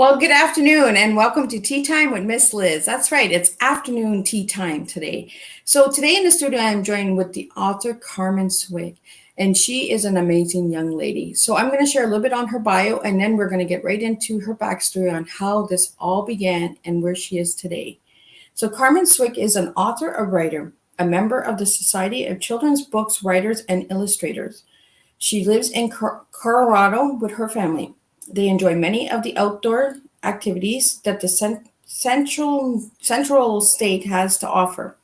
Well, good afternoon and welcome to Tea Time with Miss Liz. That's right, it's afternoon tea time today. So today in the studio, I'm joined with the author Carmen Swick, and she is an amazing young lady. So I'm going to share a little bit on her bio, and then we're going to get right into her backstory on how this all began and where she is today. So Carmen Swick is an author, a writer, a member of the Society of Children's Books Writers and Illustrators. She lives in Colorado with her family. They enjoy many of the outdoor activities that the central state has to offer.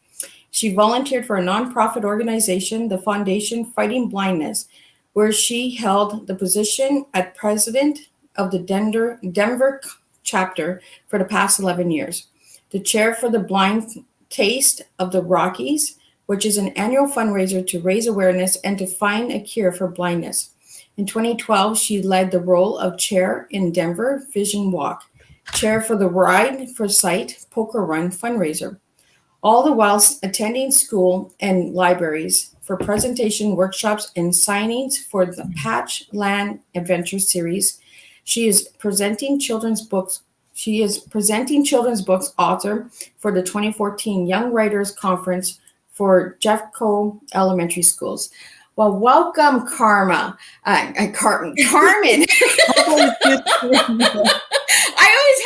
She volunteered for a nonprofit organization, the Foundation Fighting Blindness, where she held the position as president of the Denver chapter for the past 11 years, the chair for the Blind Taste of the Rockies, which is an annual fundraiser to raise awareness and to find a cure for blindness. In 2012, she led the role of chair in Denver Vision Walk, chair for the Ride for Sight Poker Run fundraiser, all the while attending school and libraries for presentation workshops and signings for the Patch Land Adventure series. She is presenting children's books author for the 2014 Young Writers Conference for Jeffco Elementary Schools. Well, welcome, Carmen. I always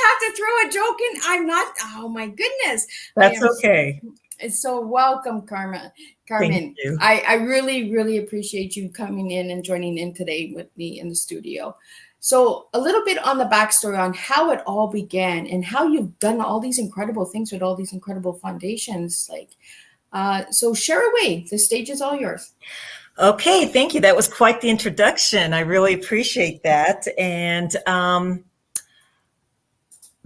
have to throw a joke in. I'm not. Oh my goodness. That's okay. So welcome, Carmen. Thank you. I really, really appreciate you coming in and joining in today with me in the studio. So a little bit on the backstory on how it all began and how you've done all these incredible things with all these incredible foundations. So share away. The stage is all yours. Okay, thank you. That was quite the introduction. I really appreciate that. And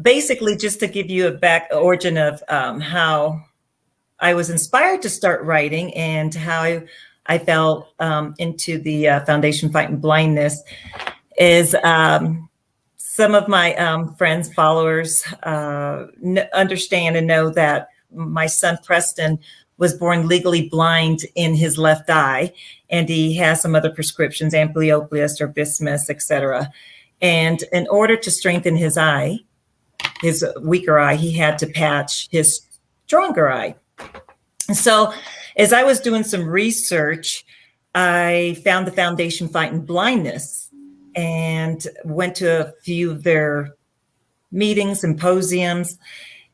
basically, just to give you a back origin of how I was inspired to start writing and how I fell into the Foundation Fighting Blindness is some of my friends, followers understand and know that my son Preston was born legally blind in his left eye, and he has some other prescriptions, amblyopia, strabismus, etc. And in order to strengthen his eye, his weaker eye, he had to patch his stronger eye. So as I was doing some research, I found the Foundation Fighting Blindness and went to a few of their meetings, symposiums,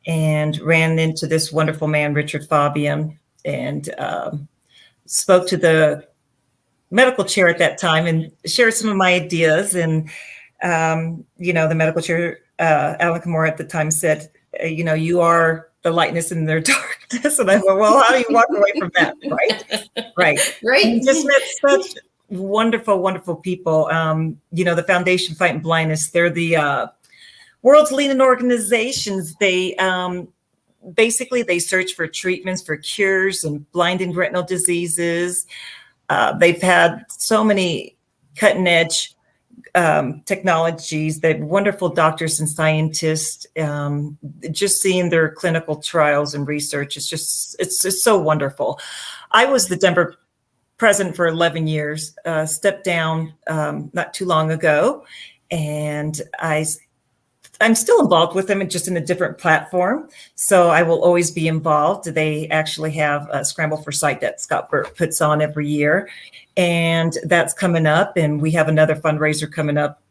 and ran into this wonderful man, Richard Fabian, and spoke to the medical chair at that time and shared some of my ideas. And, the medical chair, Alan Kimura at the time said, you are the lightness in their darkness. And I thought, well, how do you walk away from that? Right. And just met such wonderful, wonderful people. The Foundation Fighting Blindness, they're the world's leading organizations. They basically search for treatments for cures and blind and retinal diseases. They've had so many cutting edge technologies. They have wonderful doctors and scientists. Just seeing their clinical trials and research, it's just so wonderful. I was the Denver president for 11 years, stepped down not too long ago, and I'm still involved with them, just in a different platform. So I will always be involved. They actually have a Scramble for Sight that Scott Burt puts on every year. And that's coming up. And we have another fundraiser coming up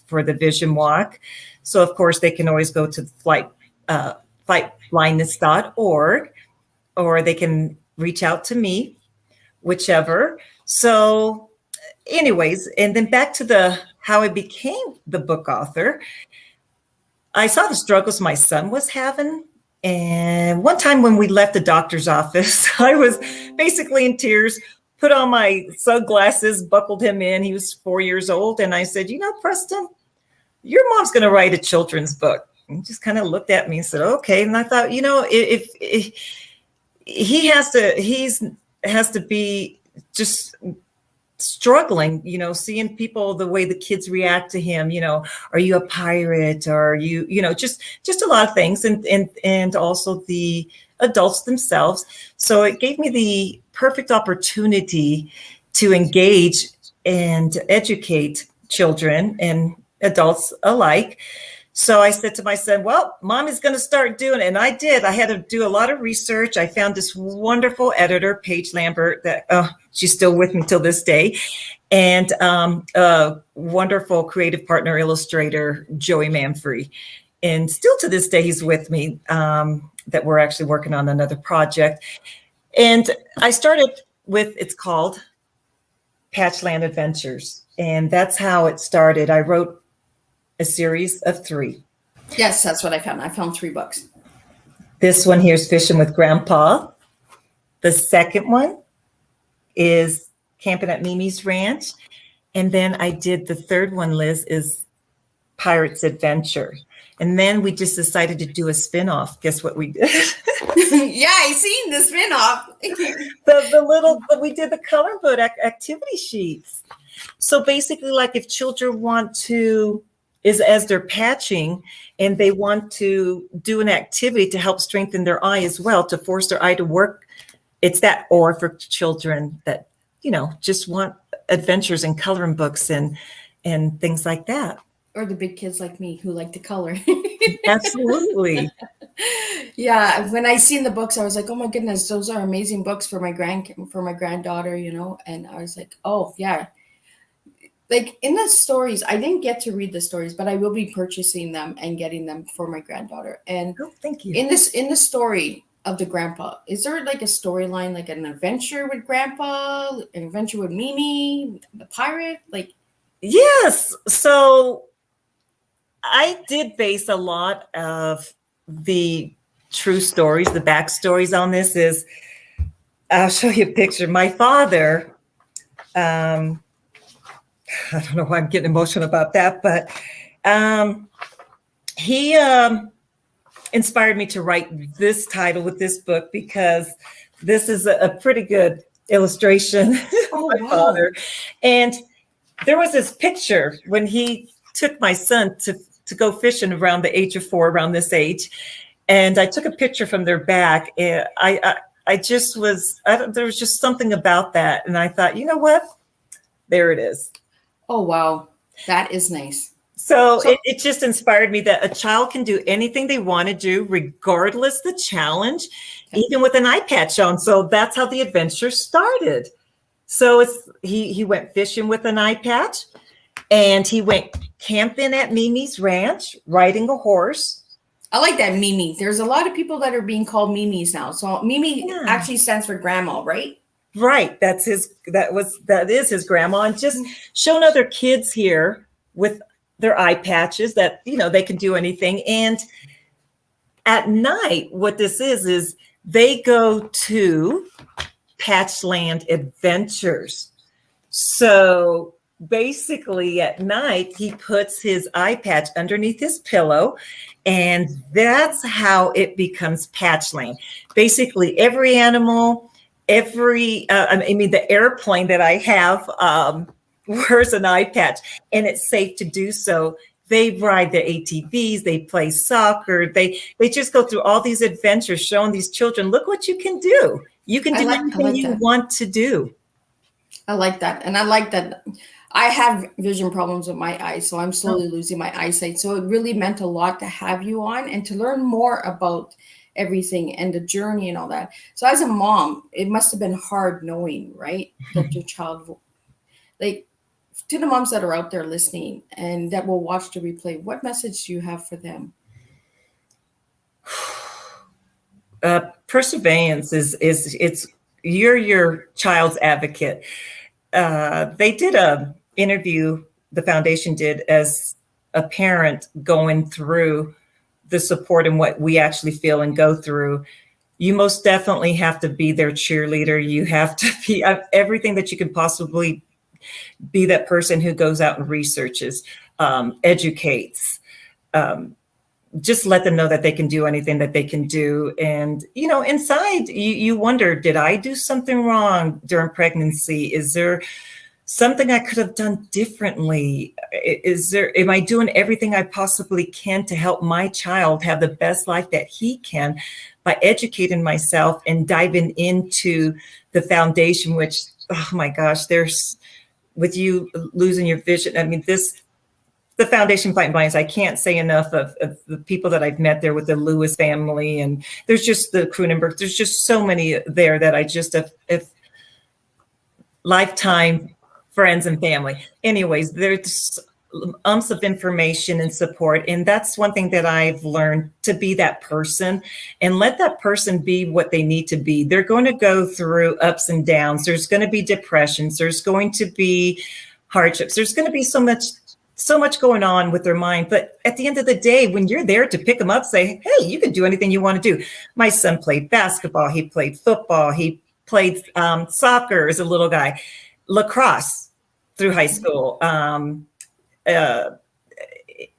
for the Vision Walk. So, of course, they can always go to fightblindness.org, or they can reach out to me, whichever. So anyways, and then back to how I became the book author. I saw the struggles my son was having. And one time when we left the doctor's office, I was basically in tears, put on my sunglasses, buckled him in. He was 4 years old. And I said, Preston, your mom's going to write a children's book. And he just kind of looked at me and said, okay. And I thought, if he has to be just struggling, seeing people, the way the kids react to him, are you a pirate? Or are you, just a lot of things. And also the adults themselves. So it gave me the perfect opportunity to engage and educate children and adults alike So I said to my son, well, mom is going to start doing it. And I did. I had to do a lot of research. I found this wonderful editor, Paige Lambert, that she's still with me till this day. And a wonderful creative partner, illustrator, Joey Manfrey. And still to this day, he's with me, that we're actually working on another project. And I started with, it's called Patchland Adventures. And that's how it started. I wrote a series of 3. Yes, that's what I found. I found 3 books. This one here is Fishing with Grandpa. The second one is Camping at Mimi's Ranch. And then I did the third one, Liz, is Pirate's Adventure. And then we just decided to do a spinoff. Guess what we did? Yeah, I seen the spinoff. We did the color book activity sheets. So basically, like if children want to, as they're patching and they want to do an activity to help strengthen their eye as well, to force their eye to work, it's that, or for children that, just want adventures and coloring books and things like that. Or the big kids like me who like to color. Absolutely. Yeah, when I seen the books, I was like, oh my goodness, those are amazing books for my granddaughter, and I was like, oh yeah. Like in the stories, I didn't get to read the stories, but I will be purchasing them and getting them for my granddaughter. And thank you. In the story of the grandpa, is there like a storyline, like an adventure with grandpa, an adventure with Mimi, the pirate? Like, yes. So I did base a lot of the true stories, the backstories on this is, I'll show you a picture. My father, I don't know why I'm getting emotional about that, but he inspired me to write this title with this book because this is a pretty good illustration of my father. And there was this picture when he took my son to go fishing around the age of 4, around this age. And I took a picture from their back. And I just was, there was just something about that. And I thought, you know what? There it is. Oh, wow. That is nice. So it just inspired me that a child can do anything they want to do, regardless the challenge, even with an eye patch on. So that's how the adventure started. So he went fishing with an eye patch, and he went camping at Mimi's Ranch, riding a horse. I like that, Mimi. There's a lot of people that are being called Mimis now. So Mimi actually stands for grandma, right? Right. That is his grandma. And just showing other kids here with their eye patches that, they can do anything. And at night, what this is they go to Patchland Adventures. So basically at night, he puts his eye patch underneath his pillow, and that's how it becomes Patchland. Basically, every animal, the airplane that I have wears an eye patch, and it's safe to do so. They ride their ATVs, they play soccer, they just go through all these adventures, showing these children, look what you can do. You can do anything you want to do. I like that. And I like that. I have vision problems with my eyes, so I'm slowly losing my eyesight. So it really meant a lot to have you on and to learn more about everything and the journey and all that. So as a mom, it must have been hard knowing, right, that your child, like, to the moms that are out there listening and that will watch the replay, what message do you have for them? Perseverance is you're your child's advocate. They did a interview, the foundation did, as a parent going through the support and what we actually feel and go through. You most definitely have to be their cheerleader. You have to be everything that you can possibly be, that person who goes out and researches, educates, just let them know that they can do anything that they can do. And, inside you wonder, did I do something wrong during pregnancy? Is there something I could have done differently? Am I doing everything I possibly can to help my child have the best life that he can by educating myself and diving into the foundation, which, oh my gosh, with you losing your vision. I mean, the Foundation Fighting Blindness, I can't say enough of the people that I've met there with the Lewis family, and there's just the Cronenberg. There's just so many there that I just have lifetime friends and family. Anyways, there's of information and support. And that's one thing that I've learned, to be that person and let that person be what they need to be. They're going to go through ups and downs. There's going to be depressions. There's going to be hardships. There's going to be so much going on with their mind. But at the end of the day, when you're there to pick them up, say, hey, you can do anything you want to do. My son played basketball. He played football. He played soccer as a little guy, lacrosse through high school,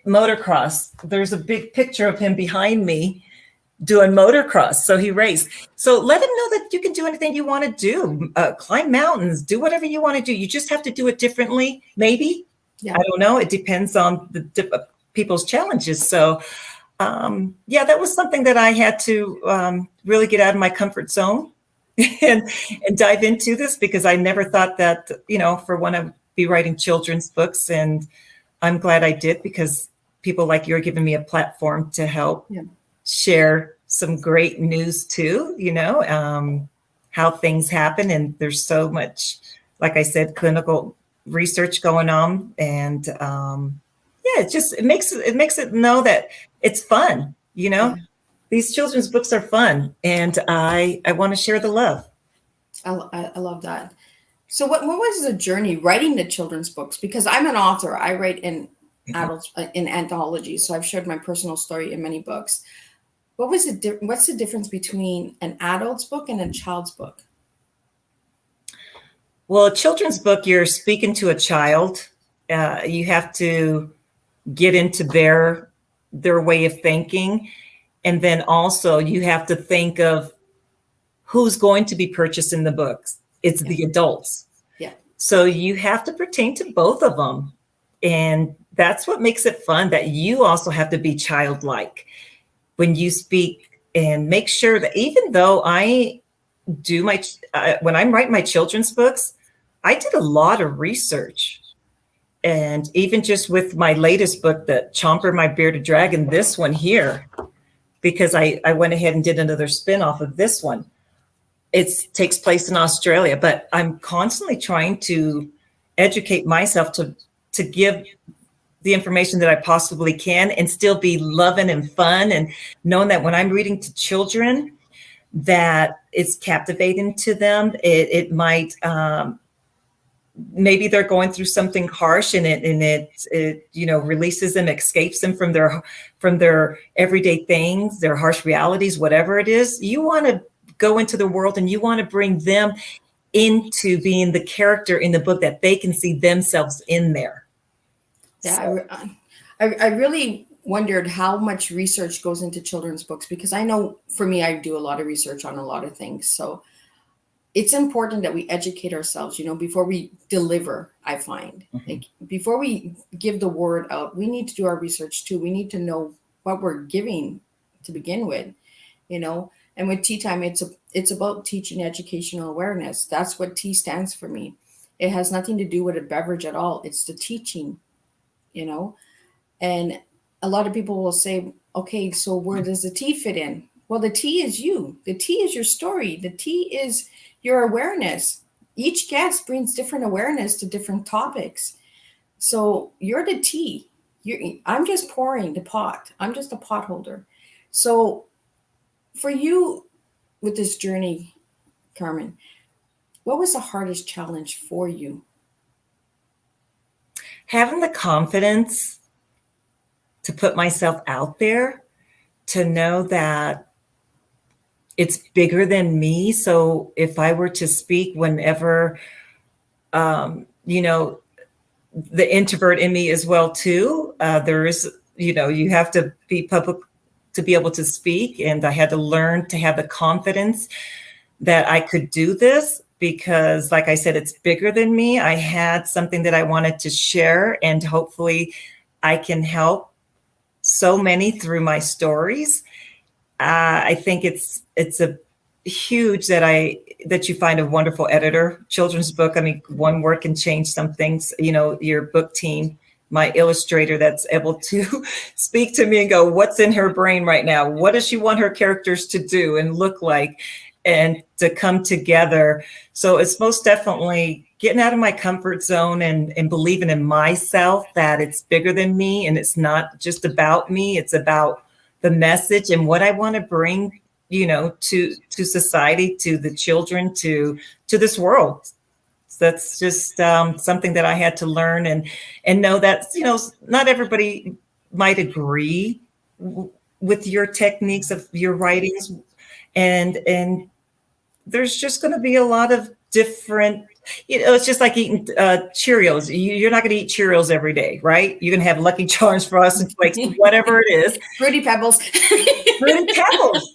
motocross. There's a big picture of him behind me doing motocross. So he raced. So let him know that you can do anything you want to do, climb mountains, do whatever you want to do. You just have to do it differently. Maybe. Yeah. I don't know. It depends on the people's challenges. So that was something that I had to really get out of my comfort zone and dive into this, because I never thought that, for one, I'd be writing children's books. And I'm glad I did, because people like you are giving me a platform to help share some great news too, how things happen. And there's so much, like I said, clinical research going on. And it makes it know that it's fun, These children's books are fun, and I want to share the love. I love that. So what was the journey writing the children's books? Because I'm an author. I write in adults in anthologies. So I've shared my personal story in many books. What's the difference between an adult's book and a child's book? Well, a children's book, you're speaking to a child. You have to get into their way of thinking. And then also you have to think of who's going to be purchasing the books. It's the adults. Yeah. So you have to pertain to both of them. And that's what makes it fun, that you also have to be childlike when you speak, and make sure that even though I do when I'm writing my children's books, I did a lot of research. And even just with my latest book, the Chomper, My Bearded Dragon, this one here, because I went ahead and did another spin-off of this one. It takes place in Australia, but I'm constantly trying to educate myself to give the information that I possibly can, and still be loving and fun, and knowing that when I'm reading to children, that it's captivating to them. It might, maybe they're going through something harsh, and it releases them, escapes them from their everyday things, their harsh realities, whatever it is. You want to go into the world, and you want to bring them into being the character in the book, that they can see themselves in there. Yeah, so. I really wondered how much research goes into children's books, because I know for me, I do a lot of research on a lot of things. So it's important that we educate ourselves, before we deliver. I find like before we give the word out, we need to do our research too. We need to know what we're giving to begin with, And with Teatime, it's about teaching educational awareness. That's what T stands for me. It has nothing to do with a beverage at all. It's the teaching, And a lot of people will say, okay, so where does the T fit in? Well, the T is you. The T is your story. The T is your awareness. Each guest brings different awareness to different topics. So you're the T. I'm just pouring the pot. I'm just a pot holder. So for you with this journey, Carmen, what was the hardest challenge for you? Having the confidence to put myself out there, to know that it's bigger than me. So if I were to speak whenever, the introvert in me as well too, there is, you have to be public to be able to speak. And I had to learn to have the confidence that I could do this, because like I said, it's bigger than me. I had something that I wanted to share, and hopefully I can help so many through my stories. I think it's a huge that you find a wonderful editor. Children's book, I mean, one word can change some things, your book team my illustrator that's able to speak to me and go, what's in her brain right now? What does she want her characters to do and look like and to come together? So it's most definitely getting out of my comfort zone and believing in myself, that it's bigger than me and it's not just about me. It's about the message and what I want to bring, to society, to the children, to this world. That's just something that I had to learn and know that, not everybody might agree with your techniques of your writings. And there's just going to be a lot of different, it's just like eating Cheerios. You're not going to eat Cheerios every day, right? You're going to have Lucky Charms, Frosted Flakes, whatever it is. Fruity Pebbles. Fruity Pebbles,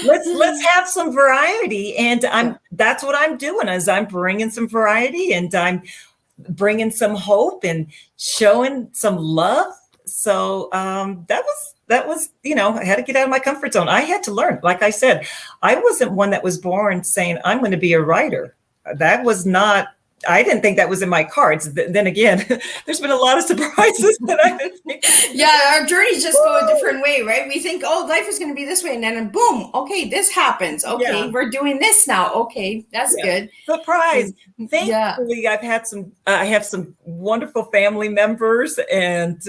Let's have some variety, and that's what I'm doing. Is I'm bringing some variety, and I'm bringing some hope and showing some love. So that was I had to get out of my comfort zone. I had to learn. Like I said, I wasn't one that was born saying I'm going to be a writer. That was not. I didn't think that was in my cards. Then again, there's been a lot of surprises that I didn't think. Yeah, our journeys just go a different way, right? We think, oh, life is going to be this way. And then boom, okay, this happens. Okay, we're doing this now. Okay, that's good. Surprise. Thankfully, I have some wonderful family members and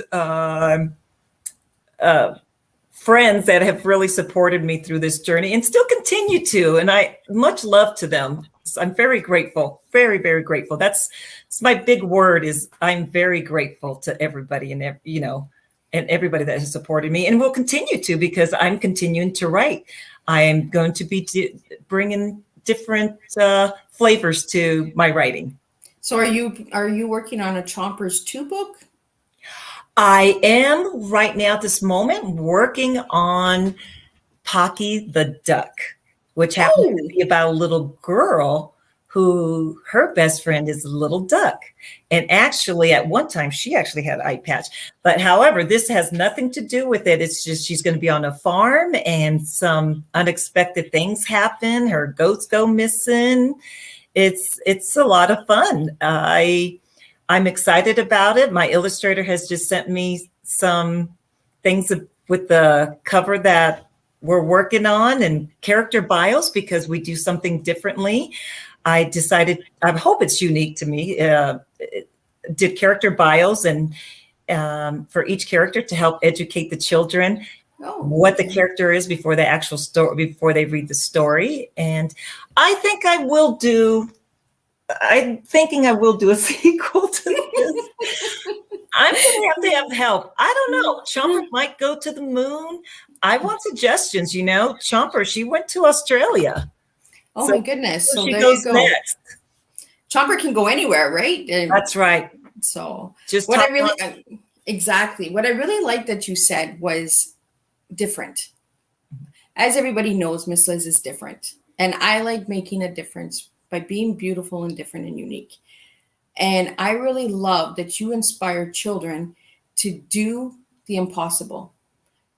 friends that have really supported me through this journey and still continue to. And much love to them. I'm very grateful, very, very grateful. That's my big word is I'm very grateful to everybody and everybody that has supported me and will continue to, because I'm continuing to write. I am going to be bringing different flavors to my writing. So are you working on a Chompers 2 book? I am right now at this moment working on Pocky the Duck, which happens to be about a little girl who her best friend is a little duck. And actually at one time she actually had an eye patch, but however, this has nothing to do with it. It's just, she's going to be on a farm and some unexpected things happen. Her goats go missing. It's a lot of fun. I'm excited about it. My illustrator has just sent me some things with the cover that we're working on and character bios, because we do something differently. I decided, I hope it's unique to me, did character bios and for each character to help educate the children what the character is before the actual story, before they read the story. And I'm thinking I will do a sequel to this. I'm going to have help. I don't know. Chomper might go to the moon. I want suggestions. Chomper, she went to Australia. Oh, my goodness. So she there goes you go. Next. Chomper can go anywhere, right? That's right. So just exactly. What I really liked that you said was different. As everybody knows, Miss Liz is different. And I like making a difference by being beautiful and different and unique. And I really love that you inspire children to do the impossible.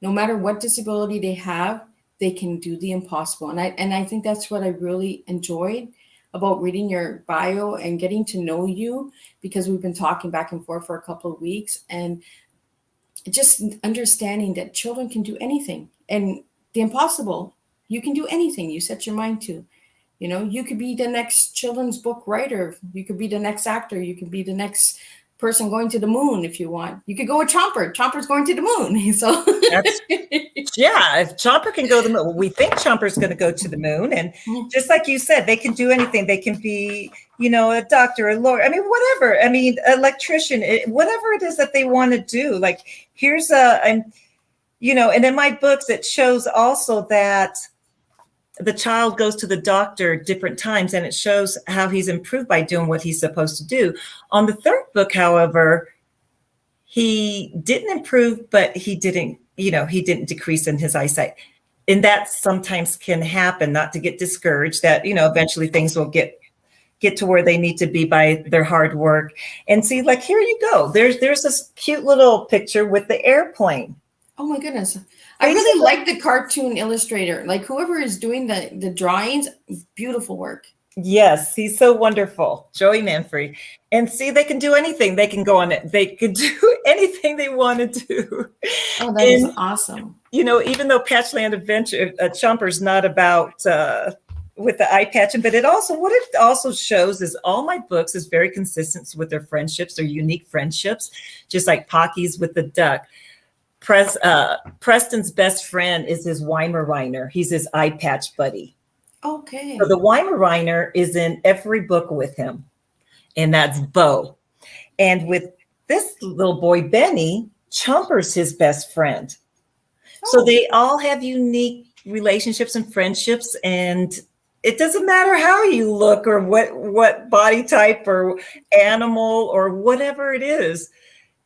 No matter what disability they have, they can do the impossible. And I think that's what I really enjoyed about reading your bio and getting to know you, because we've been talking back and forth for a couple of weeks, and just understanding that children can do anything, and the impossible, you can do anything you set your mind to. You could be the next children's book writer. You could be the next actor. You could be the next person going to the moon if you want. You could go with Chomper. Chomper's going to the moon. So if Chomper can go to the moon, we think Chomper's going to go to the moon. And just like you said, they can do anything. They can be, a doctor, a lawyer. Whatever. Electrician, whatever it is that they want to do. Like here's and in my books, it shows also that the child goes to the doctor different times, and it shows how he's improved by doing what he's supposed to do. On the third book, however, he didn't improve, but he didn't decrease in his eyesight. And that sometimes can happen, not to get discouraged, that, eventually things will get to where they need to be by their hard work. And see, like, here you go. There's this cute little picture with the airplane. Oh my goodness. I really like the cartoon illustrator. Like whoever is doing the drawings, beautiful work. Yes, he's so wonderful, Joey Manfrey. And see, they can do anything. They can go on it. They can do anything they want to do. Oh, that is And awesome. even though Patchland Adventure Chomper's not about with the eye patching, but what it also shows is all my books is very consistent with their friendships, their unique friendships, just like Pocky's with the duck. Preston's best friend is his Weimaraner. He's his eye patch buddy. Okay. So the Weimaraner is in every book with him, and that's Bo. And with this little boy, Benny, Chomper's his best friend. So they all have unique relationships and friendships, and it doesn't matter how you look or what body type or animal or whatever it is.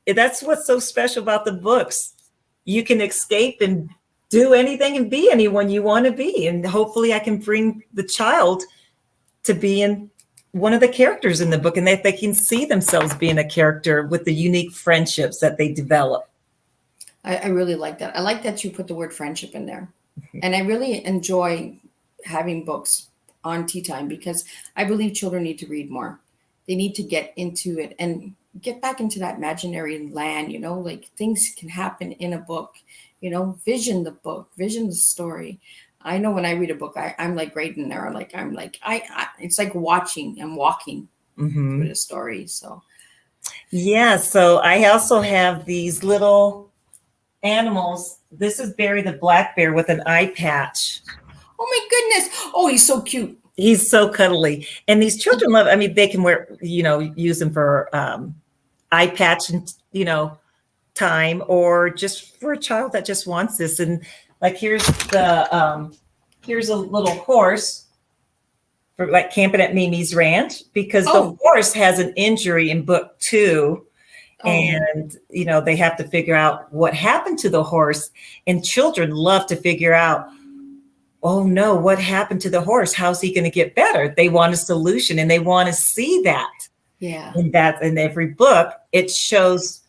That's what's so special about the books. You can escape and do anything and be anyone you want to be. And hopefully I can bring the child to be in one of the characters in the book, and that they can see themselves being a character with the unique friendships that they develop. I really like that. I like that you put the word friendship in there. And I really enjoy having books on Teatime because I believe children need to read more. They need to get into it and get back into that imaginary land, like things can happen in a book, vision the book, vision the story. I know when I read a book, I'm like right in there. It's like watching and walking through the story. So. Yeah. So I also have these little animals. This is Barry the black bear with an eye patch. Oh my goodness. Oh, he's so cute. He's so cuddly. And these children love, they can use them for eye patch and, time, or just for a child that just wants this. And like, here's a little horse for like camping at Mimi's Ranch, because the horse has an injury in book 2. And, they have to figure out what happened to the horse, and children love to figure out, oh no, what happened to the horse? How's he going to get better? They want a solution and they want to see that. Yeah. And that in every book, it shows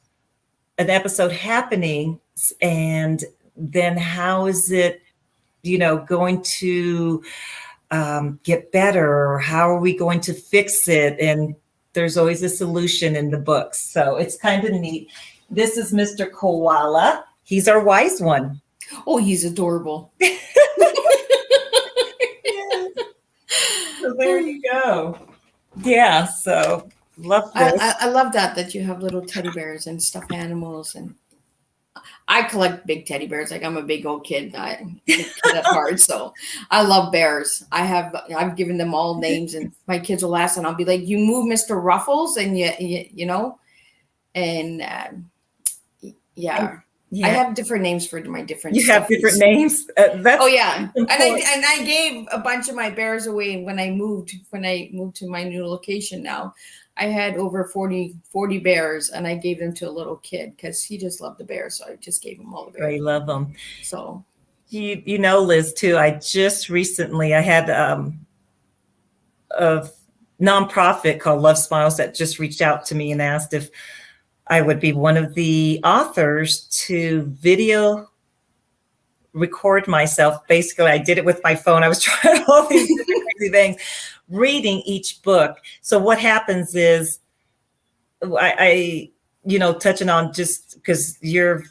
an episode happening, and then how is it, going to get better, or how are we going to fix it? And there's always a solution in the books. So it's kind of neat. This is Mr. Koala. He's our wise one. Oh, he's adorable. Yeah. So there you go. Yeah. So love this. I love that you have little teddy bears and stuffed animals, and I collect big teddy bears. Like, I'm a big old kid. I'm a kid at heart, so I love bears. I've given them all names, and my kids will ask, and I'll be like, "You move, Mr. Ruffles," and and yeah. I have different names for my different. You have different names. Oh yeah, and I gave a bunch of my bears away when I moved to my new location. Now I had over 40 bears, and I gave them to a little kid because he just loved the bears. So I just gave him all the bears. I love them. So Liz, too. I just recently I had a nonprofit called Love Smiles that just reached out to me and asked if I would be one of the authors to video record myself. Basically, I did it with my phone. I was trying all these different crazy things, reading each book. So what happens is I touching on, just because your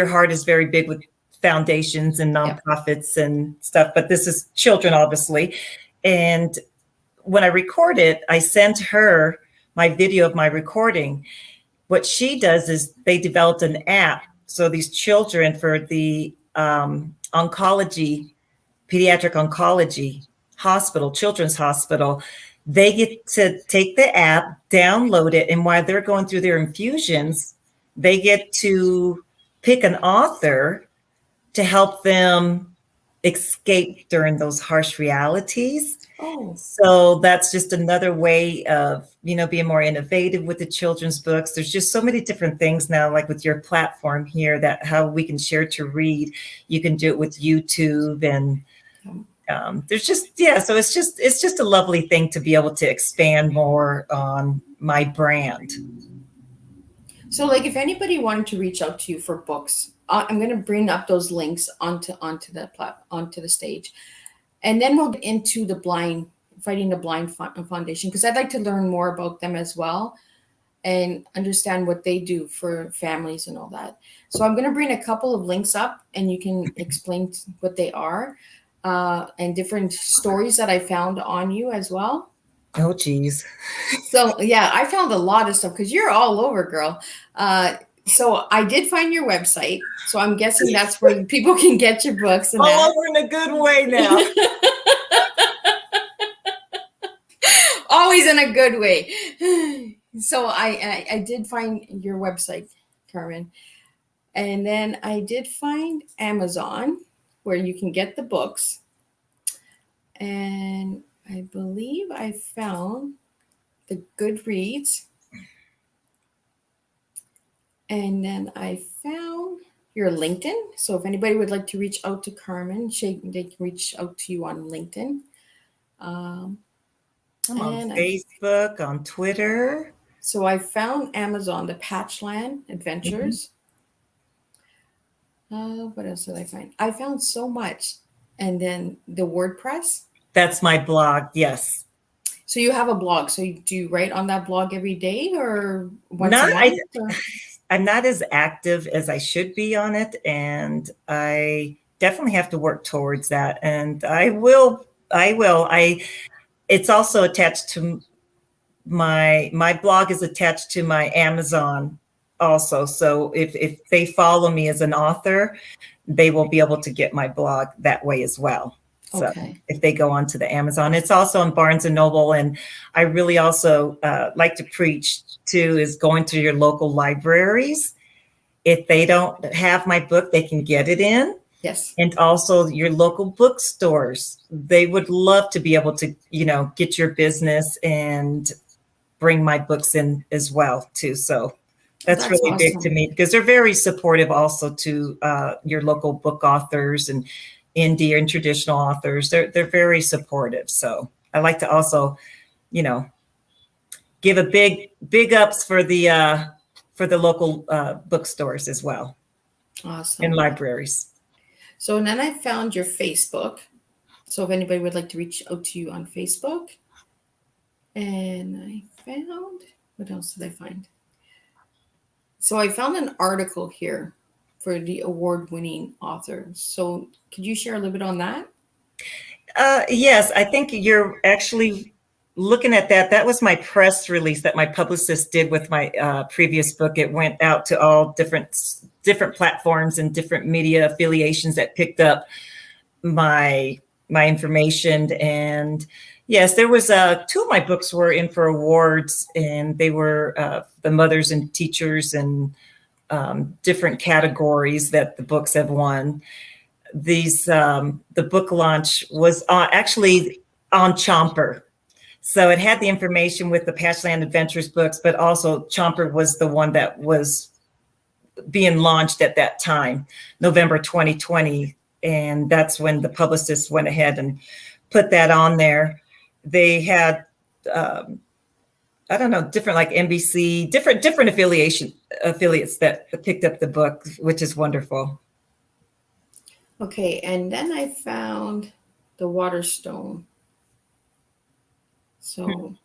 heart is very big with foundations and nonprofits and stuff, but this is children, obviously. And when I record it, I sent her my video of my recording. What she does is they developed an app. So these children, for the pediatric oncology hospital, children's hospital, they get to take the app, download it, and while they're going through their infusions, they get to pick an author to help them escape during those harsh realities. Oh. So that's just another way of, being more innovative with the children's books. There's just so many different things now, like with your platform here, that how we can share to read. You can do it with YouTube, and there's just, so it's just a lovely thing to be able to expand more on my brand. So, like, if anybody wanted to reach out to you for books, I'm going to bring up those links onto the stage, and then we'll get into the blind Fighting the Blind Foundation, because I'd like to learn more about them as well and understand what they do for families and all that. So I'm going to bring a couple of links up and you can explain what they are and different stories that I found on you as well. Oh, geez. So yeah, I found a lot of stuff because you're all over, girl. So I did find your website. So I'm guessing that's where people can get your books. And all that. over in a good way now. Always in a good way. So I did find your website, Carmen. And then I did find Amazon where you can get the books. And I believe I found the Goodreads. And then I found your LinkedIn. So if anybody would like to reach out to Carmen, they can reach out to you on LinkedIn. I'm on Facebook, on Twitter. So I found Amazon, the Patchland Adventures. What else did I find? I found so much. And then the WordPress. That's my blog, yes. So you have a blog. So do you write on that blog every day or once a month? I'm not as active as I should be on it. And I definitely have to work towards that. And I will. It's also attached to my blog is attached to my Amazon also. So if they follow me as an author, they will be able to get my blog that way as well. So if they go onto the Amazon, it's also on Barnes and Noble. And I really also like to preach too, is going to your local libraries. If they don't have my book, they can get it in. Yes. And also your local bookstores. They would love to be able to, get your business and bring my books in as well too. So that's really awesome. Big to me because they're very supportive also to your local book authors and indie and traditional authors. They're very supportive. So I like to also, give a big ups for the local bookstores as well. Awesome. And libraries. So then I found your Facebook. So if anybody would like to reach out to you on Facebook. And I found, what else did I find? So I found an article here for the award-winning author. So could you share a little bit on that? Yes, I think you're actually looking at that. That was my press release that my publicist did with my previous book. It went out to all different platforms and different media affiliations that picked up my information. And yes, there was 2 of my books were in for awards, and they were the mothers and teachers and different categories that the books have won. The book launch was actually on Chomper. So it had the information with the Patchland Adventures books, but also Chomper was the one that was being launched at that time, November 2020. And that's when the publicist went ahead and put that on there. They had, different like NBC, different affiliates that picked up the book, which is wonderful. Okay, and then I found the Waterstone. So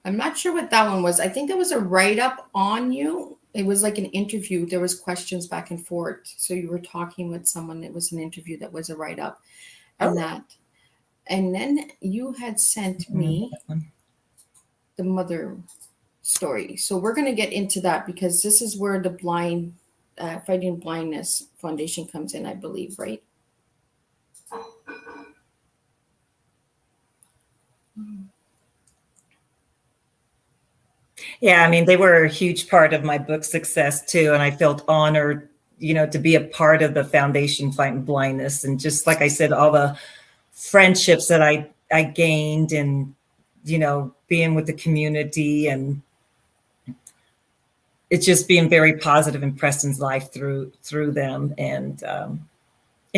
I'm not sure what that one was. I think there was a write-up on you. It was like an interview. There was questions back and forth. So you were talking with someone. It was an interview that was a write-up and that. And then you had sent me the mother story. So we're going to get into that because this is where the Fighting Blindness Foundation comes in, I believe, right? Yeah, I mean, they were a huge part of my book success too. And I felt honored, to be a part of the Foundation Fighting Blindness. And just like I said, all the friendships that I gained and, being with the community, and it's just being very positive in Preston's life through them. And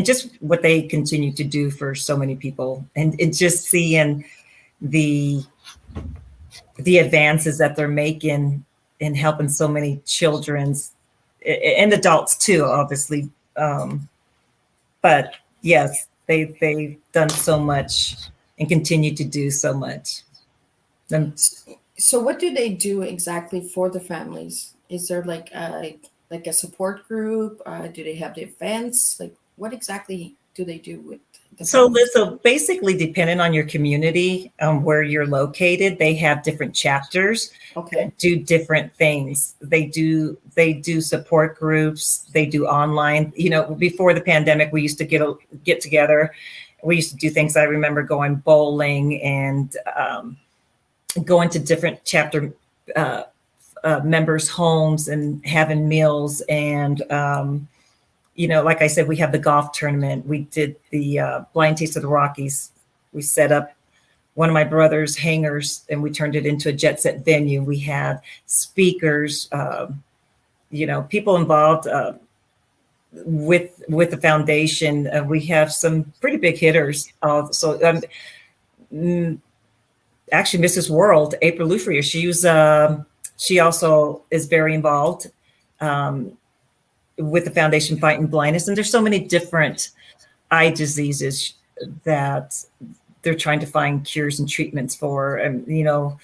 just what they continue to do for so many people, and just seeing the advances that they're making in helping so many children's and adults too, obviously. But yes, they've done so much and continue to do so much. So what do they do exactly for the families? Is there like a support group? Do they have the events? Like what exactly do they do with the So, families? so basically, depending on your community, where you're located, they have different chapters Okay. that do different things. They do support groups. They do online. You know, before the pandemic, we used to get together. We used to do things. I remember going bowling and going to different chapter members' homes and having meals and. You know, like I said, we have the golf tournament. We did the blind taste of the Rockies. We set up one of my brother's hangars and we turned it into a jet set venue. We had speakers, you know, people involved with the foundation. We have some pretty big hitters. Actually, Mrs. World, April Lufrier, she also is very involved. With the Foundation Fighting Blindness. And there's so many different eye diseases that they're trying to find cures and treatments for. And, you know,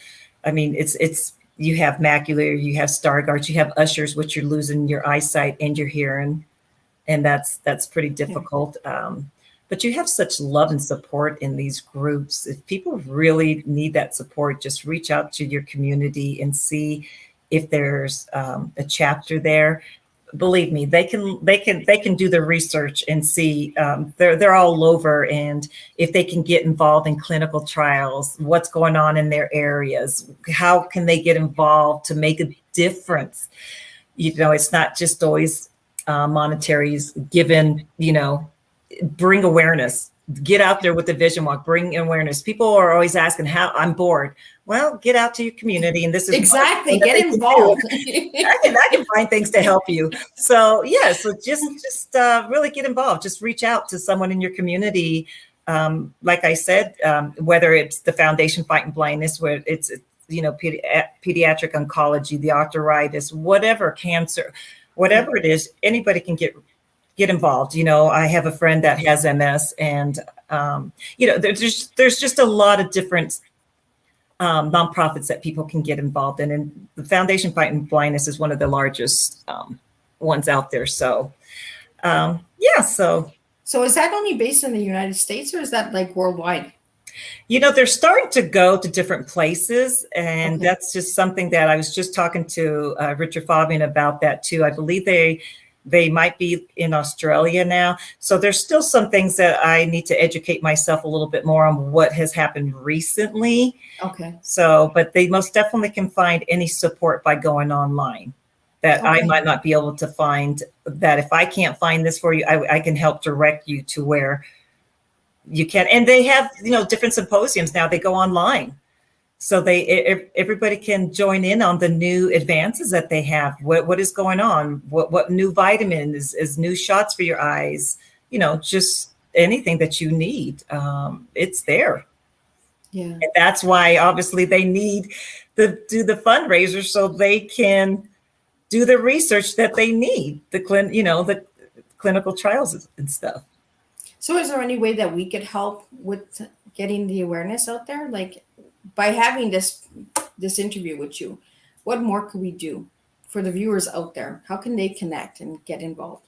I mean, it's you have macular, you have Stargardts, you have Ushers, which you're losing your eyesight and your hearing. And that's pretty difficult. But you have such love and support in these groups. If people really need that support, just reach out to your community and see if there's a chapter there. Believe me, they can do the research and see. They're all over, and if they can get involved in clinical trials, what's going on in their areas, how can they get involved to make a difference? You know, it's not just always monetaries given. You know, bring awareness. Get out there with the vision walk. Bring awareness. People are always asking, "How I'm bored." Well, get out to your community, and this is exactly get involved. I can find things to help you. So yeah, so just really get involved. Just reach out to someone in your community. Like I said, whether it's the Foundation Fighting Blindness, where it's you know pediatric oncology, the arthritis, whatever cancer, whatever it is, anybody can get involved. You know, I have a friend that has MS, and you know, there's just a lot of different nonprofits that people can get involved in, and the Foundation Fighting Blindness is one of the largest ones out there. So, yeah. So is that only based in the United States, or is that like worldwide? You know, they're starting to go to different places, and that's just something that I was just talking to Richard Fabian about that too. I believe they might be in Australia now. So there's still some things that I need to educate myself a little bit more on what has happened recently. Okay. So, but they most definitely can find any support by going online that I might not be able to find. That if I can't find this for you, I can help direct you to where you can. And they have, you know, different symposiums now. They go online. So everybody can join in on the new advances that they have. What is going on? What new vitamins is new shots for your eyes? You know, just anything that you need. It's there. Yeah. And that's why obviously they need to do the fundraiser so they can do the research that they need, the clinical trials and stuff. So is there any way that we could help with getting the awareness out there? Like, by having this interview with you, what more could we do for the viewers out there? How can they connect and get involved?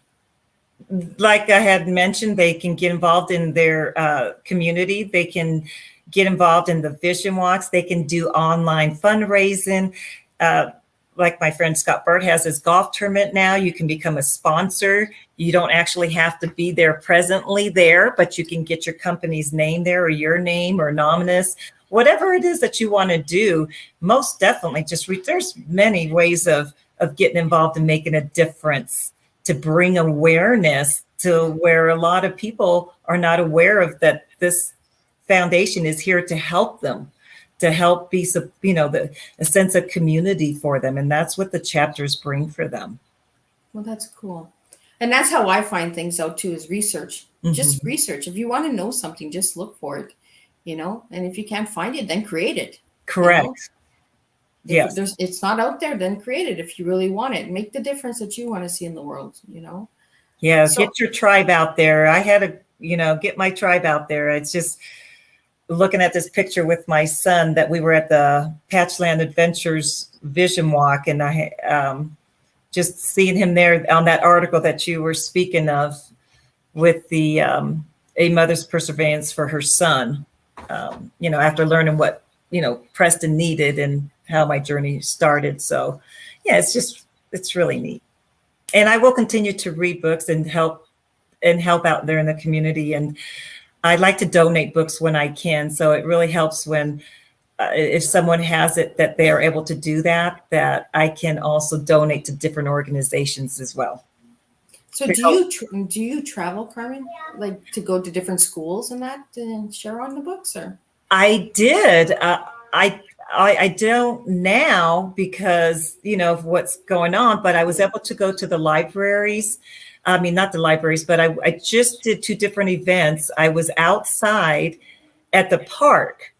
Like I had mentioned, they can get involved in their community. They can get involved in the vision walks. They can do online fundraising. Like my friend Scott Bird has his golf tournament now. You can become a sponsor. You don't actually have to be there presently there, but you can get your company's name there or your name or nominous. Whatever it is that you want to do, most definitely there's many ways of getting involved and making a difference to bring awareness to where a lot of people are not aware of that this foundation is here to help them, to help be, you know, a sense of community for them. And that's what the chapters bring for them. Well, that's cool. And that's how I find things out too, is research. Mm-hmm. Just research. If you want to know something, just look for it. You know, and if you can't find it, then create it. Correct. You know? Yes. It's not out there, then create it if you really want it. Make the difference that you want to see in the world, you know? Yeah, so, get your tribe out there. I had to, you know, get my tribe out there. It's just, looking at this picture with my son that we were at the Patchland Adventures Vision Walk, and I just seeing him there on that article that you were speaking of with the A Mother's Perseverance for her son, after learning what, Preston needed and how my journey started. So yeah, it's really neat. And I will continue to read books and help out there in the community. And I like to donate books when I can. So it really helps when if someone has it that they are able to do that I can also donate to different organizations as well. So do you travel, Carmen, like to go to different schools and that to share on the books, or? I did. I don't now because, of what's going on, but I was able to go to the libraries. I mean, not the libraries, but I just did 2 different events. I was outside at the park.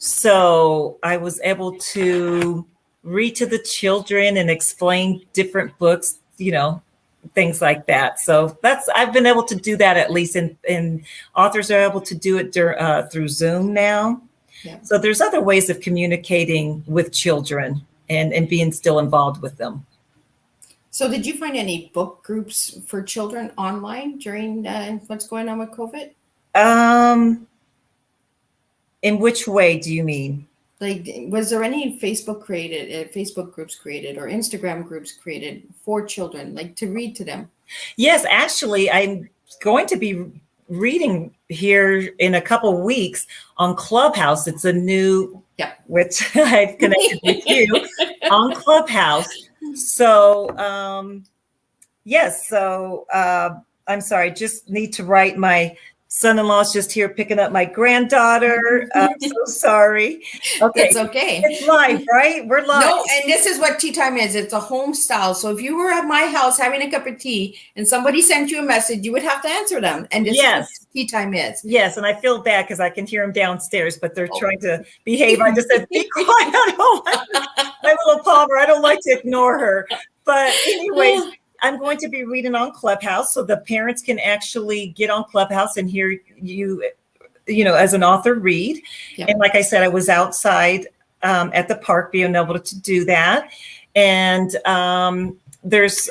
So I was able to read to the children and explain different books, things like that. So I've been able to do that at least, and authors are able to do it through Zoom now. Yeah. So there's other ways of communicating with children and being still involved with them. So did you find any book groups for children online during what's going on with COVID? In which way do you mean? Like, was there any Facebook groups created or Instagram groups created for children, like to read to them? Yes, actually, I'm going to be reading here in a couple weeks on Clubhouse. It's a new, which I've connected with you on Clubhouse. So, yes. So, I'm sorry, just need to write. My son-in-law's just here picking up my granddaughter. I'm so sorry. Okay. It's okay. It's live, right? We're live. No, and this is what tea time is. It's a home style. So if you were at my house having a cup of tea and somebody sent you a message, you would have to answer them. And this is what tea time is. Yes, and I feel bad because I can hear them downstairs, but they're trying to behave. I just said, be quiet. My little Palmer, I don't like to ignore her. But anyways, I'm going to be reading on Clubhouse so the parents can actually get on Clubhouse and hear you, as an author read. Yep. And like I said, I was outside at the park being able to do that. And there's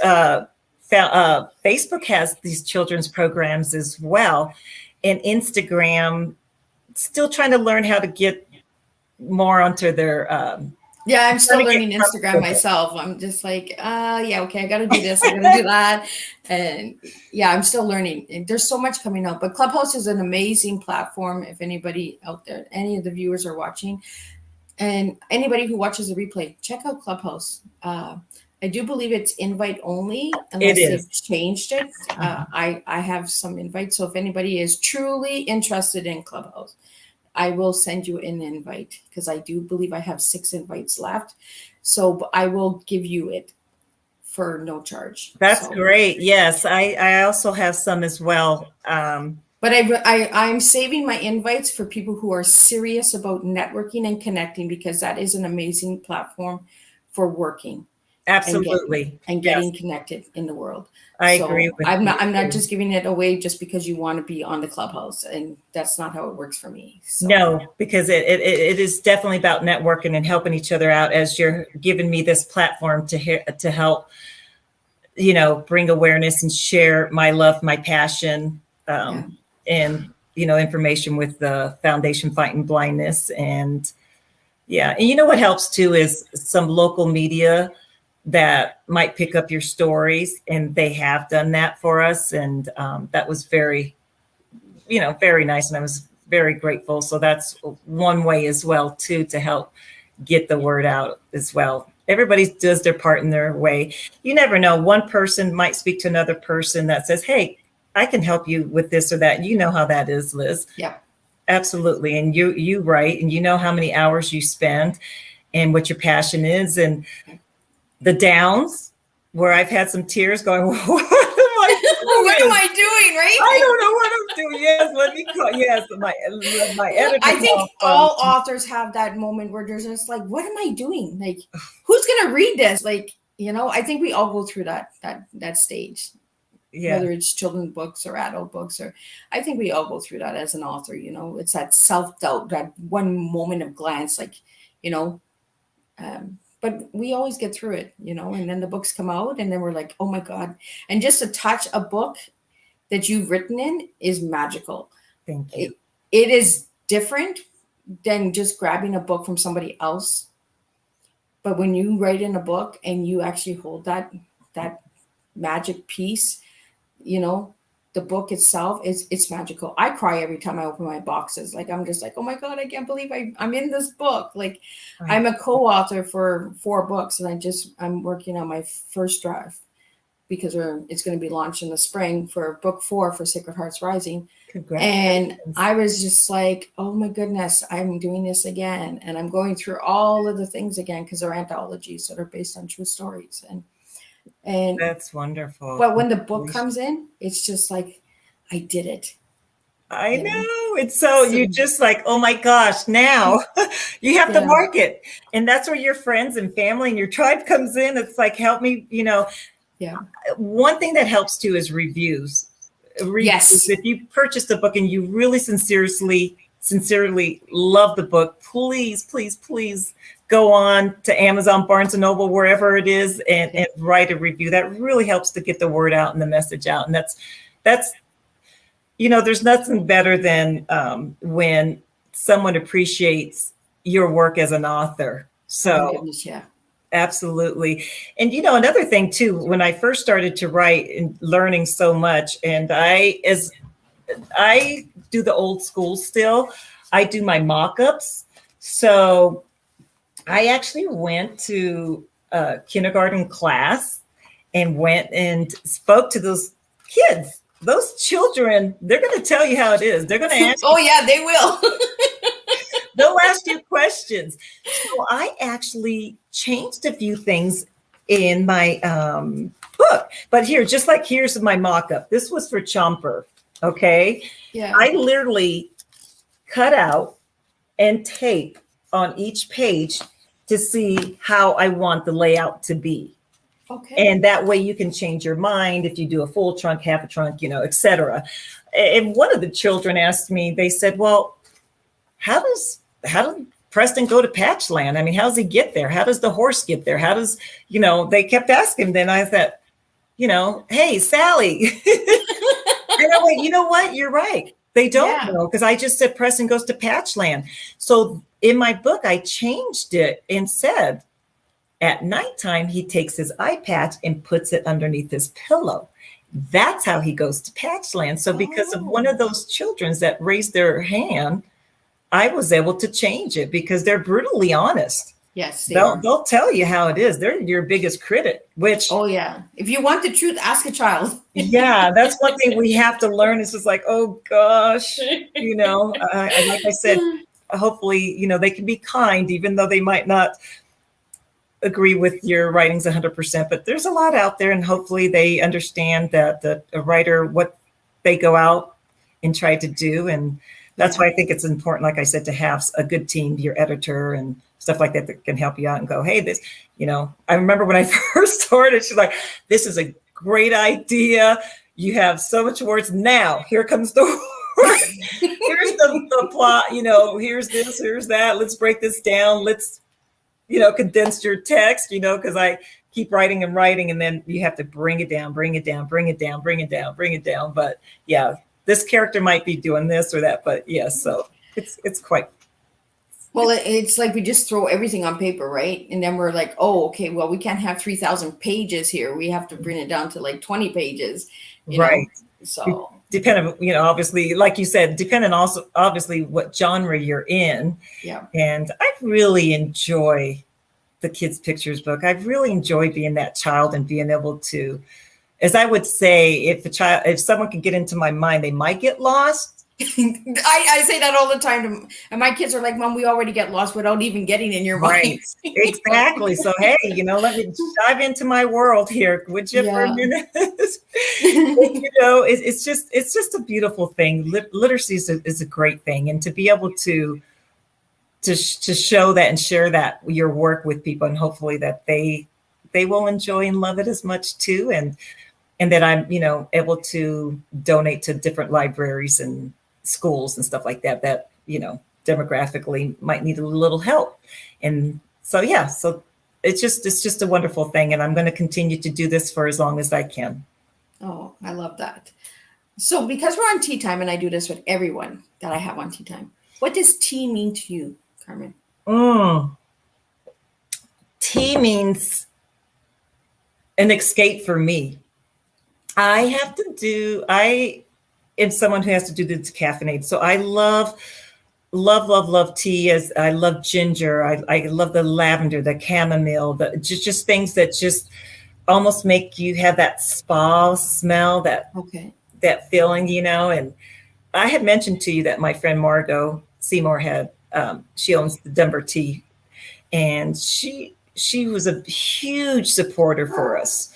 Facebook has these children's programs as well. And Instagram, still trying to learn how to get more onto their I'm still learning Instagram myself. I'm just like, okay, I got to do this. I got to do that. And I'm still learning. And there's so much coming out. But Clubhouse is an amazing platform. If anybody out there, any of the viewers are watching, and anybody who watches the replay, check out Clubhouse. I do believe it's invite only, unless they've changed it. I have some invites. So if anybody is truly interested in Clubhouse, I will send you an invite because I do believe I have 6 invites left. So I will give you it for no charge. That's great. Yes, I also have some as well. But I'm saving my invites for people who are serious about networking and connecting, because that is an amazing platform for working. Absolutely. And getting connected in the world. I agree with I'm not just giving it away just because you want to be on the Clubhouse, and that's not how it works for me. So. No, because it is definitely about networking and helping each other out, as you're giving me this platform to help, bring awareness and share my love, my passion, and information with the Foundation Fighting Blindness. And and what helps too is some local media that might pick up your stories, and they have done that for us. And that was very, very nice. And I was very grateful. So that's one way as well, too, to help get the word out as well. Everybody does their part in their way. You never know. One person might speak to another person that says, hey, I can help you with this or that. You know how that is, Liz. Yeah, absolutely. And you write, and you know how many hours you spend and what your passion is. And the downs where I've had some tears going, what am I doing? Right? I don't know what I'm doing. Yes, let me call. Yes, my editor. I think all authors have that moment where they're just like, what am I doing? Like, who's going to read this? Like, I think we all go through that stage. Yeah. whether it's children's books or adult books, or I think we all go through that as an author, it's that self-doubt, that one moment of glance, like, you know, but we always get through it, and then the books come out and then we're like, oh my God. And just to touch a book that you've written in is magical. Thank you. It is different than just grabbing a book from somebody else. But when you write in a book and you actually hold that magic piece, the book itself it's magical. I cry every time I open my boxes. Like, I'm just like, oh my God, I can't believe I'm in this book. Like, Right. I'm a co-author for 4 books, and I'm working on my first draft because it's going to be launched in the spring for book 4 for Sacred Hearts Rising. And I was just like, oh my goodness, I'm doing this again. And I'm going through all of the things again because they're anthologies that are based on true stories. And that's wonderful. But when the book comes in, it's just like, I did it. I know. It's so you're just like, oh my gosh, now you have to market. And that's where your friends and family and your tribe comes in. It's like, help me, Yeah. One thing that helps too is reviews. Yes. If you purchased a book and you really sincerely love the book, please go on to Amazon, Barnes and Noble, wherever it is, and write a review. That really helps to get the word out and the message out. And that's there's nothing better than when someone appreciates your work as an author. So oh my goodness, yeah. Absolutely. And another thing too, when I first started to write and learning so much, and I do the old school still, I do my mock-ups. So I actually went to a kindergarten class and went and spoke to those kids. Those children, they're going to tell you how it is. They're going to ask oh yeah, they will. They'll ask you questions. So I actually changed a few things in my book. But here's my mock-up. This was for Chomper. Okay. Yeah. I literally cut out and tape on each page to see how I want the layout to be. Okay. And that way you can change your mind if you do a full trunk, half a trunk, etc. And one of the children asked me, they said, well, how does Preston go to Patchland? I mean, how does he get there? How does the horse get there? How does, they kept asking. Then I thought, hey, Sally. And I went, you know what? You're right. They don't know, because I just said Preston goes to Patchland. So in my book, I changed it and said, at nighttime, he takes his eye patch and puts it underneath his pillow. That's how he goes to Patchland. So because of one of those children that raised their hand, I was able to change it because they're brutally honest. Yes, they'll tell you how it is. They're your biggest critic, which... Oh, yeah. If you want the truth, ask a child. Yeah, that's one thing we have to learn. It's just like, oh, gosh, like I said, hopefully, they can be kind, even though they might not agree with your writings 100%. But there's a lot out there, and hopefully they understand that a writer, what they go out and try to do. And that's why I think it's important, like I said, to have a good team, your editor and stuff like that can help you out and go, hey, this, I remember when I first started, she's like, this is a great idea. You have so much words. Now, here comes the word. Here's the plot, here's this, here's that. Let's break this down. Let's, condense your text, because I keep writing, and then you have to bring it down. But yeah, this character might be doing this or that, but yes, so it's quite. Well, it's like we just throw everything on paper, right? And then we're like, oh, okay, well, we can't have 3,000 pages here. We have to bring it down to like 20 pages, right? So depending, obviously, like you said, depending also obviously what genre you're in. Yeah. And I really enjoy the Kids Pictures book. I really enjoy being that child and being able to, as I would say, if someone could get into my mind, they might get lost. I say that all the time, and my kids are like, Mom, we already get lost without even getting in your mind. Exactly. So, hey, let me dive into my world here, would you, for a minute? It's just a beautiful thing. Literacy is a great thing, and to be able to show that and share that your work with people, and hopefully that they will enjoy and love it as much too. And and that I'm, able to donate to different libraries and schools and stuff like that, demographically might need a little help. And so, yeah, so it's just a wonderful thing. And I'm going to continue to do this for as long as I can. Oh, I love that. So because we're on tea time, and I do this with everyone that I have on tea time, what does tea mean to you, Carmen? Tea means an escape for me. I am someone who has to do the decaffeinated. So I love tea. As I love ginger. I love the lavender, the chamomile, just things that just almost make you have that spa smell, that feeling, and I had mentioned to you that my friend Margot Seymour she owns the Denver Tea, and she was a huge supporter for us,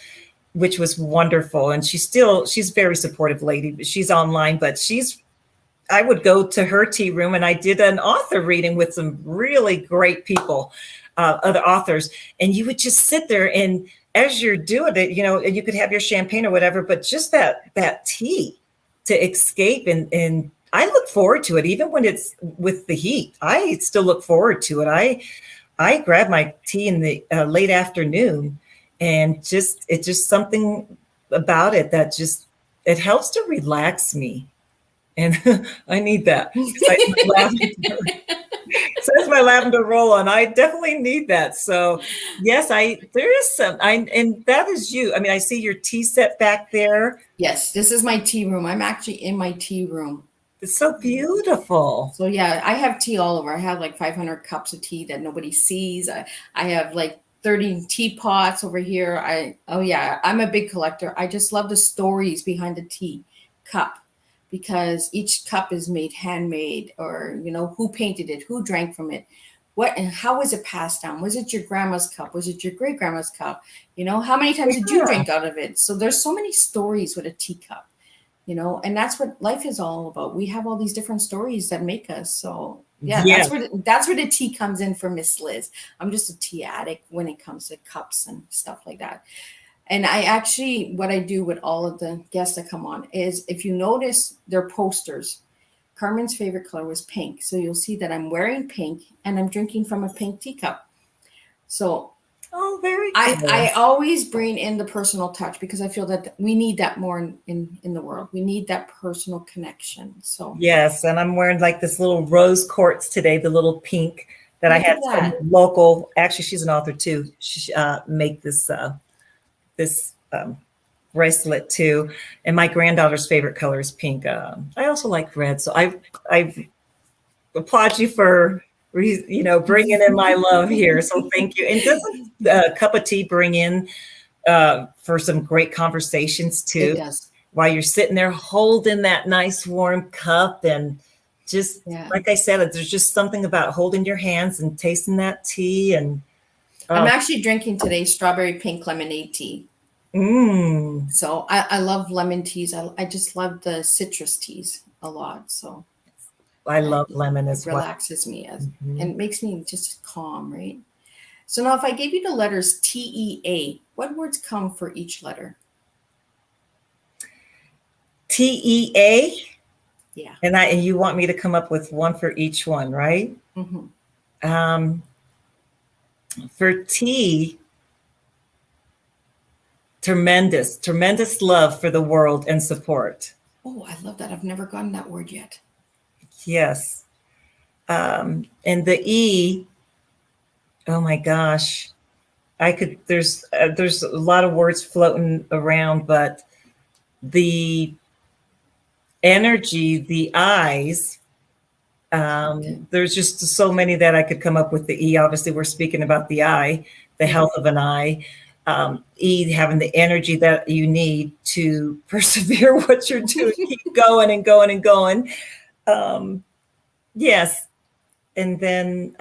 which was wonderful. And she's a very supportive lady, but she's online, but I would go to her tea room, and I did an author reading with some really great people, other authors. And you would just sit there, and as you're doing it, you could have your champagne or whatever, but just that tea to escape. And I look forward to it, even when it's with the heat. I still look forward to it. I grab my tea in the late afternoon, and it's just something about it that it helps to relax me. And I need that. Says my lavender roll on. I definitely need that. So yes, there is some, and that is you. I mean, I see your tea set back there. Yes, this is my tea room. I'm actually in my tea room. It's so beautiful. So yeah, I have tea all over. I have like 500 cups of tea that nobody sees. I have like 30 teapots over here. I'm a big collector. I just love the stories behind the tea cup, because each cup is made handmade, or who painted it, who drank from it, what and how was it passed down? Was it your grandma's cup? Was it your great grandma's cup? How many times did you drink out of it? So there's so many stories with a teacup, and that's what life is all about. We have all these different stories that make us. So yeah. That's where the tea comes in for Miss Liz. I'm just a tea addict when it comes to cups and stuff like that. And what I do with all of the guests that come on is, if you notice their posters, Carmen's favorite color was pink. So you'll see that I'm wearing pink, and I'm drinking from a pink teacup. So very good. I always bring in the personal touch, because I feel that we need that more in the world. We need that personal connection. So yes, and I'm wearing like this little rose quartz today, the little pink that I had some local. Actually, she's an author too. She make this bracelet too, and my granddaughter's favorite color is pink. I also like red, so I applaud you for bringing in my love here. So thank you. And doesn't a cup of tea bring in for some great conversations too? It does. While you're sitting there holding that nice warm cup, and just like I said, there's just something about holding your hands and tasting that tea. And I'm actually drinking today strawberry pink lemonade tea. So I love lemon teas. I just love the citrus teas a lot. So I love lemon as well. It relaxes me and makes me just calm, right? So now if I gave you the letters TEA, what words come for each letter? TEA? Yeah. And you want me to come up with one for each one, right? Mm-hmm. For T, tremendous love for the world and support. Oh, I love that. I've never gotten that word yet. Yes. And the E, oh my gosh, there's a lot of words floating around, but the energy, the eyes, there's just so many that I could come up with. The E, obviously we're speaking about the eye, the health of an eye. E, having the energy that you need to persevere what you're doing, keep going and going and going. Yes. And then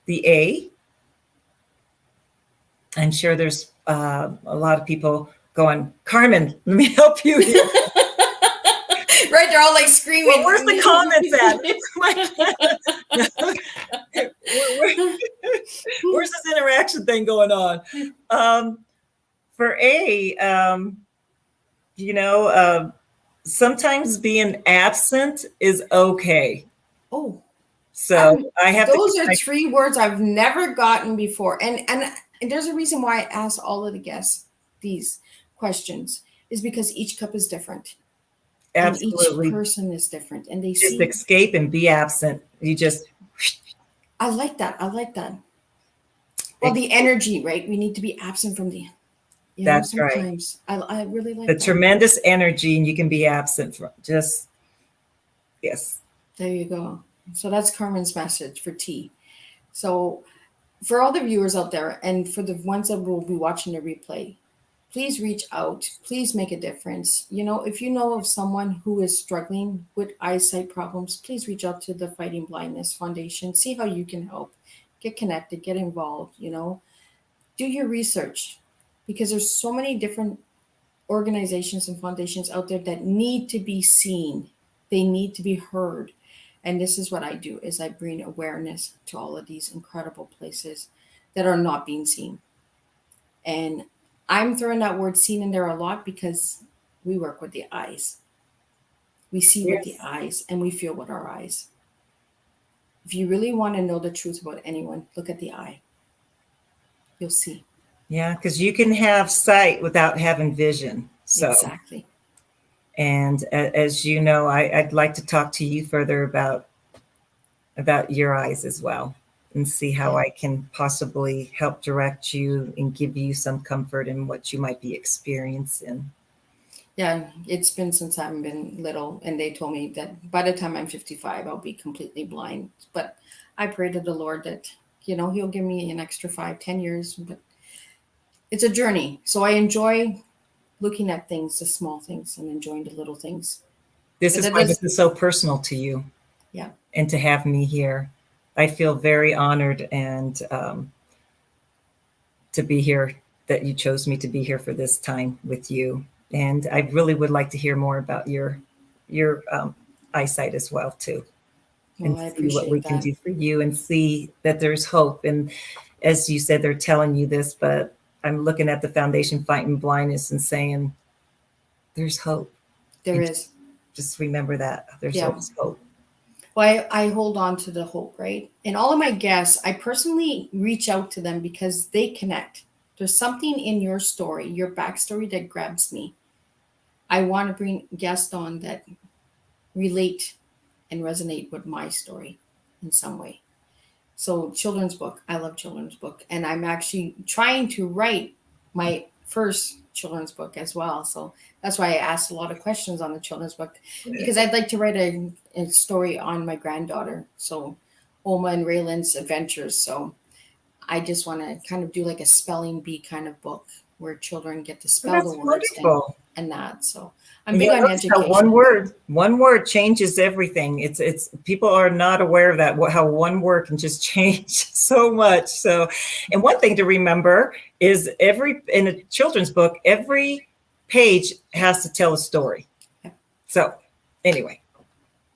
the A, I'm sure there's a lot of people going, Carmen, let me help you here. Right, they're all like screaming. Well, where's the comments at? Where's this interaction thing going on? for sometimes being absent is okay. Oh, So I have those to. are three words I've never gotten before. And there's a reason why I ask all of the guests these questions, is because each cup is different. Absolutely. And each person is different. And they just see. escape and be absent. You just. I like that. I like that. Well, the energy, right? We need to be absent from the, That's sometimes. Right. I really like the that. tremendous energy, and you can be absent from just, yes. There you go. So that's Carmen's message for tea. So for all the viewers out there, and for the ones that will be watching the replay, please reach out. Please make a difference. If you know of someone who is struggling with eyesight problems, please reach out to the Fighting Blindness Foundation. See how you can help. Get connected, get involved, do your research, because there's so many different organizations and foundations out there that need to be seen. They need to be heard. And this is what I do, is I bring awareness to all of these incredible places that are not being seen. And I'm throwing that word seen in there a lot because we work with the eyes. We see with the eyes and we feel with our eyes. If you really want to know the truth about anyone, look at the eye. You'll see. Yeah, because you can have sight without having vision. So. Exactly. And as you know, I'd like to talk to you further about your eyes as well, and see how I can possibly help direct you and give you some comfort in what you might be experiencing. Yeah, it's been since I've been little, and they told me that by the time I'm 55, I'll be completely blind. But I pray to the Lord that, he'll give me an extra 5-10 years, but it's a journey. So I enjoy looking at things, the small things, and enjoying the little things. This is why this is so personal to you. Yeah. And to have me here, I feel very honored and to be here, that you chose me to be here for this time with you. And I really would like to hear more about your eyesight as well too. Well, and I see what we appreciate can that. do for you, and see that there's hope. And as you said, they're telling you this, but I'm looking at the Foundation Fighting Blindness and saying, there's hope. There is. Just remember that. There's always hope. Well, I hold on to the hope, right? And all of my guests, I personally reach out to them because they connect. There's something in your story, your backstory, that grabs me. I want to bring guests on that relate and resonate with my story in some way. So children's book, I love children's book. And I'm actually trying to write my first children's book as well. So that's why I asked a lot of questions on the children's book, because I'd like to write a story on my granddaughter. So Oma and Raylan's adventures. So I just want to kind of do like a spelling bee kind of book where children get to spell the words and that. So I'm big on education. One word changes everything. It's people are not aware of that, how one word can just change so much. So, and one thing to remember is in a children's book, every page has to tell a story. So anyway.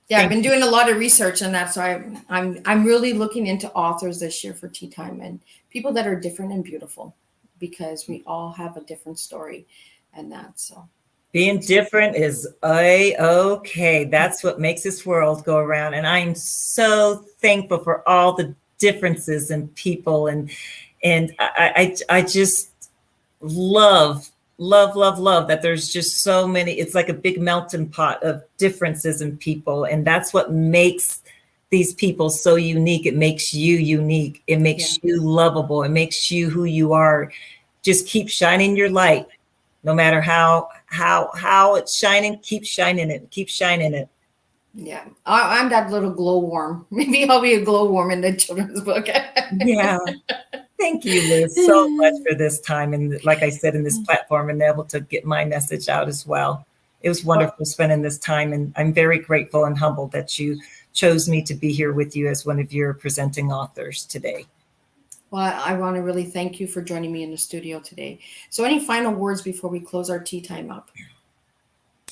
Yeah, I've been doing a lot of research on that. So I'm really looking into authors this year for Teatime, and people that are different and beautiful, because we all have a different story and that. So being different is okay. That's what makes this world go around. And I'm so thankful for all the differences in people. And I just love that there's just so many. It's like a big melting pot of differences in people. And that's what makes these people so unique. It makes you unique. It makes you lovable. It makes you who you are. Just keep shining your light. No matter how it's shining, keep shining it. Yeah, I'm that little glow worm. Maybe I'll be a glow worm in the children's book. Yeah. Thank you, Liz, so much for this time. And like I said, in this platform, and able to get my message out as well. It was wonderful spending this time. And I'm very grateful and humbled that you chose me to be here with you as one of your presenting authors today. Well, I want to really thank you for joining me in the studio today. So any final words before we close our tea time up?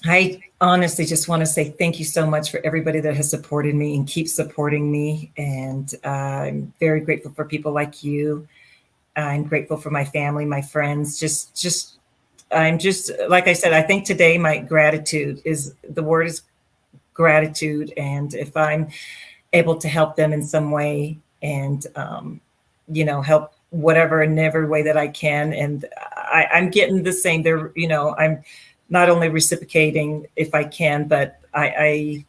I honestly just want to say thank you so much for everybody that has supported me and keeps supporting me. And I'm very grateful for people like you. I'm grateful for my family, my friends, just I'm just, like I said, I think today my gratitude is, the word is gratitude. And if I'm able to help them in some way and, help whatever in every way that I can. And I'm getting the same there, I'm not only reciprocating if I can, but I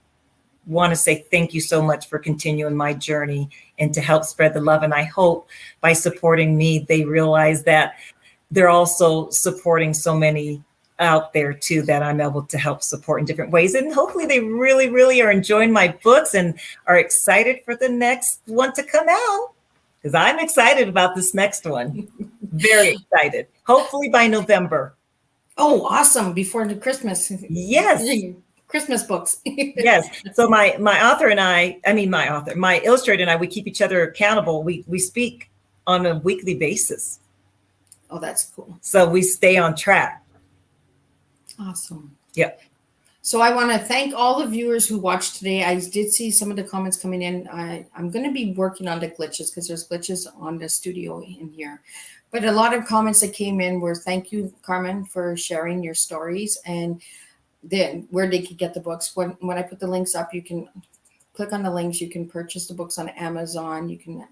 want to say thank you so much for continuing my journey and to help spread the love. And I hope by supporting me, they realize that they're also supporting so many out there too, that I'm able to help support in different ways. And hopefully they really, really are enjoying my books and are excited for the next one to come out, because I'm excited about this next one. Very excited. Hopefully by November. Oh, awesome. Before the Christmas. Yes. Christmas books. Yes. So my author and my illustrator and I, we keep each other accountable. We speak on a weekly basis. Oh, that's cool. So we stay on track. Awesome. Yep. So I want to thank all the viewers who watched today. I did see some of the comments coming in. I'm going to be working on the glitches, because there's glitches on the studio in here. But a lot of comments that came in were, thank you, Carmen, for sharing your stories, and then where they could get the books. When I put the links up, you can click on the links. You can purchase the books on Amazon. You can,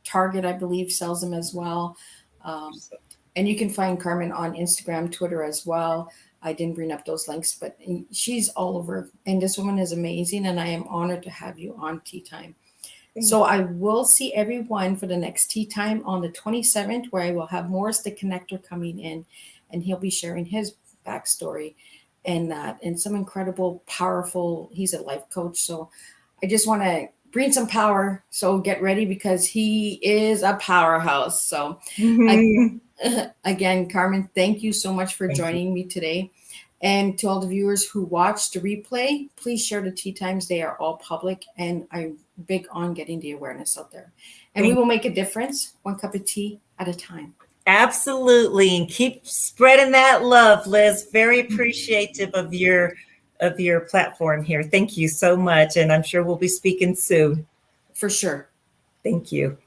Target, I believe, sells them as well. And you can find Carmen on Instagram, Twitter as well. I didn't bring up those links, but she's all over. And this woman is amazing. And I am honored to have you on Teatime. So I will see everyone for the next Teatime on the 27th, where I will have Morris the Connector coming in, and he'll be sharing his backstory and that, and some incredible, powerful, he's a life coach. So I just want to bring some power. So get ready, because he is a powerhouse. So again, Carmen, thank you so much for joining me today. And to all the viewers who watched the replay, please share the Teatimes. They are all public, and I'm big on getting the awareness out there. And we will make a difference, one cup of tea at a time. Absolutely. And keep spreading that love, Liz. Very appreciative of your platform here. Thank you so much. And I'm sure we'll be speaking soon. For sure. Thank you.